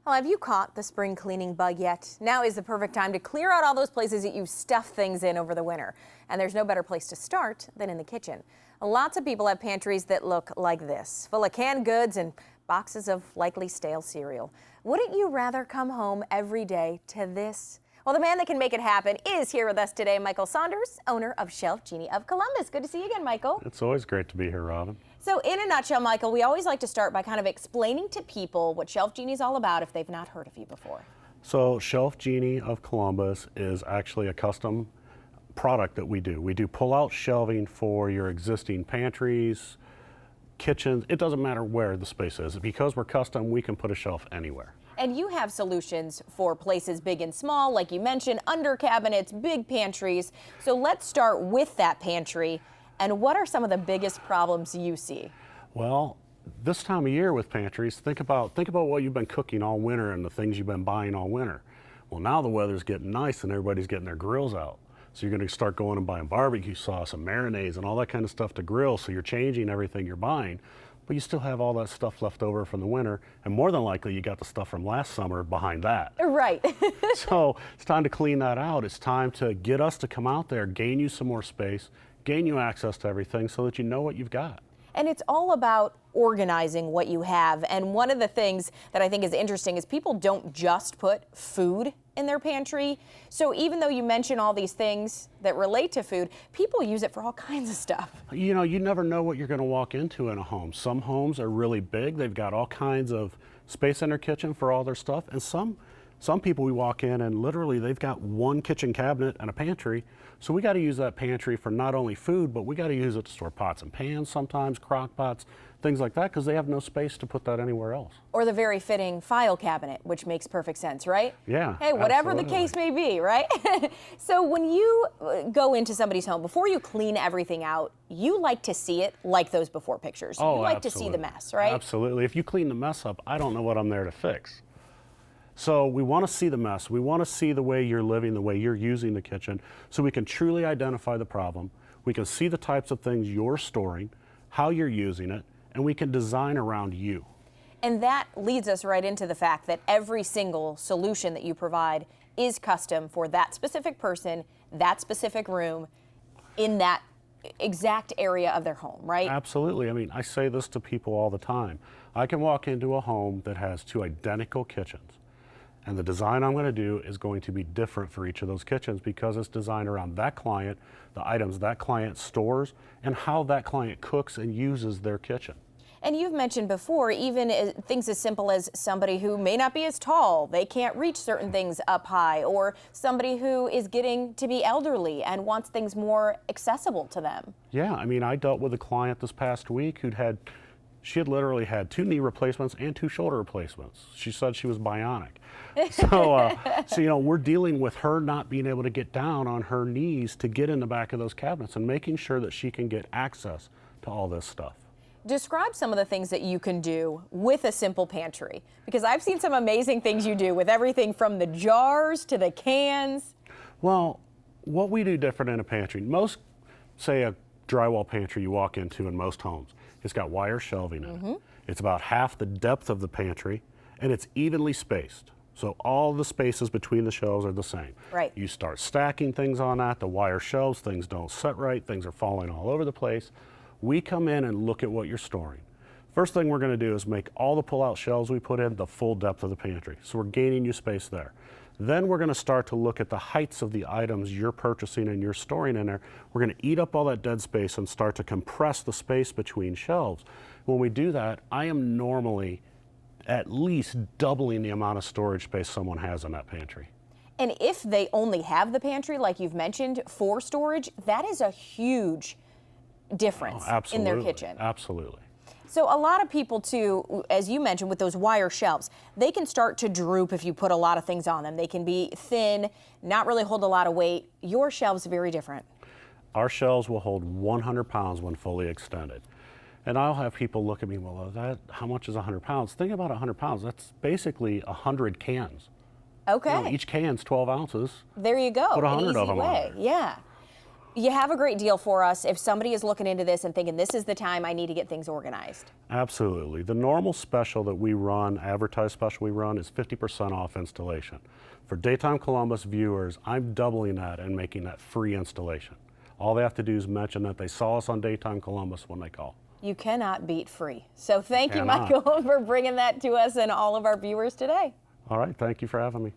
Well, have you caught the spring cleaning bug yet? Now is the perfect time to clear out all those places that you stuff things in over the winter. And there's no better place to start than in the kitchen. Lots of people have pantries that look like this, full of canned goods and boxes of likely stale cereal. Wouldn't you rather come home every day to this? Well, the man that can make it happen is here with us today, Michael Saunders, owner of ShelfGenie of Columbus. Good to see you again, Michael. It's always great to be here, Robin. So in a nutshell, Michael, we always like to start by kind of explaining to people what ShelfGenie is all about if they've not heard of you before. So ShelfGenie of Columbus is actually a custom product that we do. We do pull-out shelving for your existing pantries, kitchens. It doesn't matter where the space is. Because we're custom, we can put a shelf anywhere. And you have solutions for places big and small, like you mentioned, under cabinets, big pantries. So let's start with that pantry. And what are some of the biggest problems you see? Well, this time of year with pantries, think about what you've been cooking all winter and the things you've been buying all winter. Well, now the weather's getting nice and everybody's getting their grills out. So you're going to start going and buying barbecue sauce and marinades and all that kind of stuff to grill. So you're changing everything you're buying, but you still have all that stuff left over from the winter. And more than likely, you got the stuff from last summer behind that. Right. So it's time to clean that out. It's time to get us to come out there, gain you some more space, gain you access to everything so that you know what you've got. And it's all about organizing what you have. And one of the things that I think is interesting is people don't just put food in their pantry. So even though you mention all these things that relate to food, people use it for all kinds of stuff. You know, you never know what you're going to walk into in a home. Some homes are really big. They've got all kinds of space in their kitchen for all their stuff. And some people we walk in and literally they've got one kitchen cabinet and a pantry. So we got to use that pantry for not only food, but we got to use it to store pots and pans sometimes, crock pots, things like that, because they have no space to put that anywhere else. Or the very fitting file cabinet, which makes perfect sense, right? Yeah. Hey, whatever absolutely. the case may be, right? So when you go into somebody's home, before you clean everything out, you like to see it like those before pictures. Oh, you like absolutely. to see the mess, right? Absolutely. If you clean the mess up, I don't know what I'm there to fix. So we want to see the mess. We want to see the way you're living, the way you're using the kitchen, so we can truly identify the problem. We can see the types of things you're storing, how you're using it, and we can design around you. And that leads us right into the fact that every single solution that you provide is custom for that specific person, that specific room, in that exact area of their home, right? Absolutely. I mean, I say this to people all the time. I can walk into a home that has two identical kitchens, and the design I'm going to do is going to be different for each of those kitchens because it's designed around that client, the items that client stores, and how that client cooks and uses their kitchen. And you've mentioned before, even things as simple as somebody who may not be as tall, they can't reach certain things up high, or somebody who is getting to be elderly and wants things more accessible to them. Yeah, I mean, I dealt with a client this past week she had literally had 2 knee replacements and 2 shoulder replacements. She said she was bionic. So you know, we're dealing with her not being able to get down on her knees to get in the back of those cabinets and making sure that she can get access to all this stuff. Describe some of the things that you can do with a simple pantry, because I've seen some amazing things you do with everything from the jars to the cans. Well, what we do different in a pantry, say a drywall pantry you walk into in most homes, it's got wire shelving in it. It's about half the depth of the pantry, and it's evenly spaced. So all the spaces between the shelves are the same. Right. You start stacking things on that, the wire shelves, things don't set right, things are falling all over the place. We come in and look at what you're storing. First thing we're going to do is make all the pull-out shelves we put in the full depth of the pantry. So we're gaining you space there. Then we're going to start to look at the heights of the items you're purchasing and you're storing in there. We're going to eat up all that dead space and start to compress the space between shelves. When we do that, I am normally at least doubling the amount of storage space someone has in that pantry. And if they only have the pantry, like you've mentioned, for storage, that is a huge difference in their kitchen. Absolutely. So a lot of people too, as you mentioned, with those wire shelves, they can start to droop if you put a lot of things on them. They can be thin, not really hold a lot of weight. Your shelves are very different. Our shelves will hold 100 pounds when fully extended. And I'll have people look at me, well, how much is 100 pounds? Think about 100 pounds. That's basically 100 cans. Okay. You know, each can's 12 ounces. There you go. Put 100 An easy of them way. on there. Yeah. You have a great deal for us if somebody is looking into this and thinking this is the time I need to get things organized. Absolutely. The normal special that we run, advertised special we run, is 50% off installation. For Daytime Columbus viewers, I'm doubling that and making that free installation. All they have to do is mention that they saw us on Daytime Columbus when they call. You cannot beat free. So thank you, Michael, for bringing that to us and all of our viewers today. All right, thank you for having me.